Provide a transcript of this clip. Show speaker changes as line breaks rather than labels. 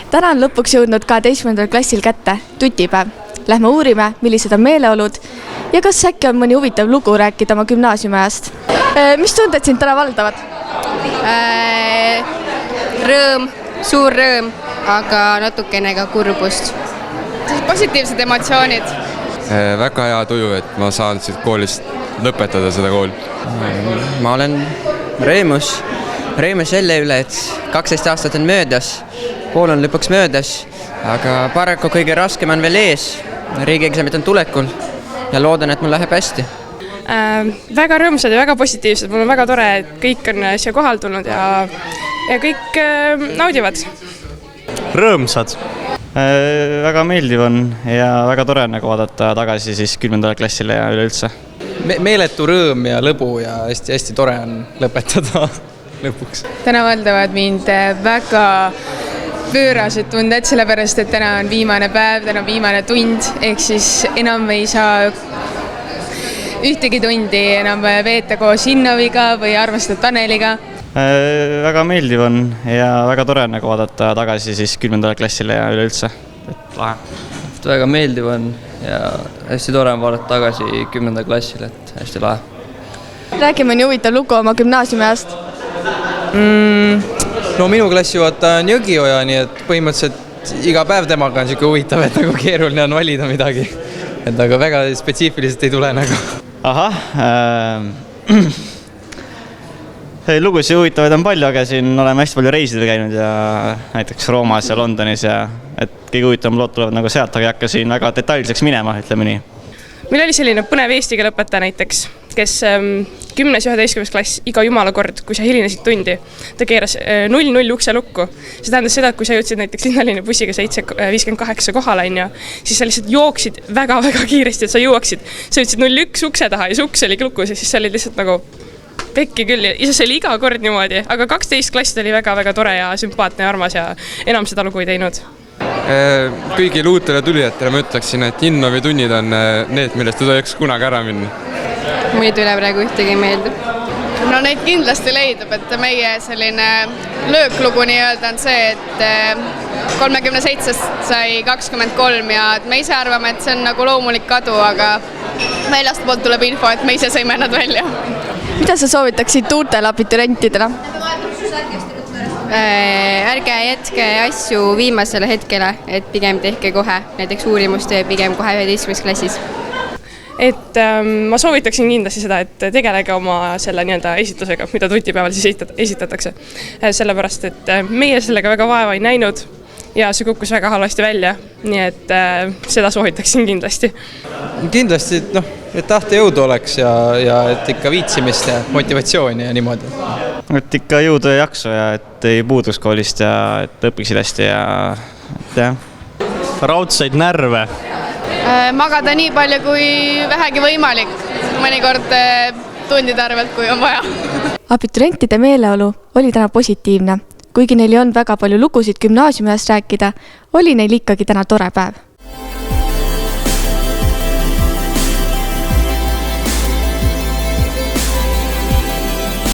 Täna on lõpuks jõudnud 12. klassil kätte tutipäev. Lähme uurime, millised on meeleolud ja kas äkki on mõni huvitav lugu rääkida oma gümnaasiumiajast. Mis tunded sind täna valdavad?
Rõõm, suur rõõm, aga natukene ka kurbust.
Positiivsed emotsioonid.
Väga hea tuju, et ma saan siit koolist lõpetada seda kooli.
Ma olen rõõmus selle üle, et 12 aastat on möödas, kool on lõpuks möödas, aga paraku kõige raskem on veel ees. Riigieksamid on tulekul ja loodan, et mul läheb hästi.
Väga rõõmsad ja väga positiivsed. Mul on väga tore, et kõik on siia kohal tulnud ja kõik naudivad.
Rõõmsad. Väga meeldiv on ja väga tore vaadata tagasi 10. klassile ja üleüldse.
Meeletu rõõm ja lõbu ja hästi tore on lõpetada lõpuks.
Täna valdavad mind väga pöörased tunded, sellepärast et täna on viimane päev, täna on viimane tund, ehk siis enam ei saa ühtegi tundi enam veeta koos Innoviga või armastada Taneliga.
Väga meeldiv on ja väga tore vaadata tagasi 10. klassile ja üleüldse.
Väga meeldiv on ja hästi tore on vaadata tagasi 10. klassile, et hästi lahe.
Räägi mõni huvitav lugu oma gümnaasiumiajast.
No minu klassijuhataja on Jõgioja, nii et põhimõtteliselt iga päev temaga on siuke huvitav, et keeruline on valida midagi. Et aga väga spetsiifiliselt ei tule .
Lugusid huvitavaid on palju, aga siin oleme hästi palju reisidel käinud ja näiteks Roomas ja Londonis ja et kõige huvitavam lood tulevad sealt, aga ei hakka siin väga detailseks minema, ütleme nii.
Meil oli selline põnev eesti keele õpetaja näiteks, kes 10. ja 11. klass iga jumala kord, kui sa hilinesid tundi, ta keeras 0-0 ukse lukku. See tähendas seda, et kui sa jõudsid näiteks linnaline bussiga 7:58 kohale, siis sa lihtsalt jooksid väga-väga kiiresti, et sa jõuaksid. Sa jõudsid 0-1 ukse taha ja see uks oli lukus ja siis sa olid lihtsalt nagu pekki küll. Ja see oli iga kord niimoodi, aga 12 klassid oli väga-väga tore ja sümpaatne ja armas ja enam seda lugu ei teinud.
Kõigile uutele tulijatele ma ütleksin, et Innovi tunnid on need, millest ei tohiks kunagi ära minna.
Muid üle praegu ühtegi meeldib.
No neid kindlasti leidub, et meie selline lööklugu nii-öelda on see, et 37 sai 23 ja me ise arvame, et see on nagu loomulik kadu, aga väljast poolt tuleb info, et me ise sõime nad välja.
Mida sa soovitaksid uutele abiturientidele?
Ärge jätke asju viimasele hetkele, et pigem tehke kohe, näiteks uurimustöö pigem kohe 11. klassis.
Et ma soovitaksin kindlasti seda, et tegelege oma selle esitusega, mida tutipäeval siis esitatakse. Sellepärast, et meie sellega väga vaeva ei näinud ja see kukkus väga halvasti välja, nii et seda soovitaksin kindlasti.
Kindlasti, et tahtejõudu oleks ja et ikka viitsimist ja motivatsiooni ja niimoodi.
Et ikka jõudu ja jaksu ja et ei puuduks koolist ja et õpiksid hästi ja
raudseid närve.
Magada nii palju kui vähegi võimalik, mõnikord tundide arvelt, kui on vaja.
Abiturientide meeleolu oli täna positiivne. Kuigi neil ei olnud väga palju lugusid gümnaasiumiajast rääkida, oli neil ikkagi täna tore päev.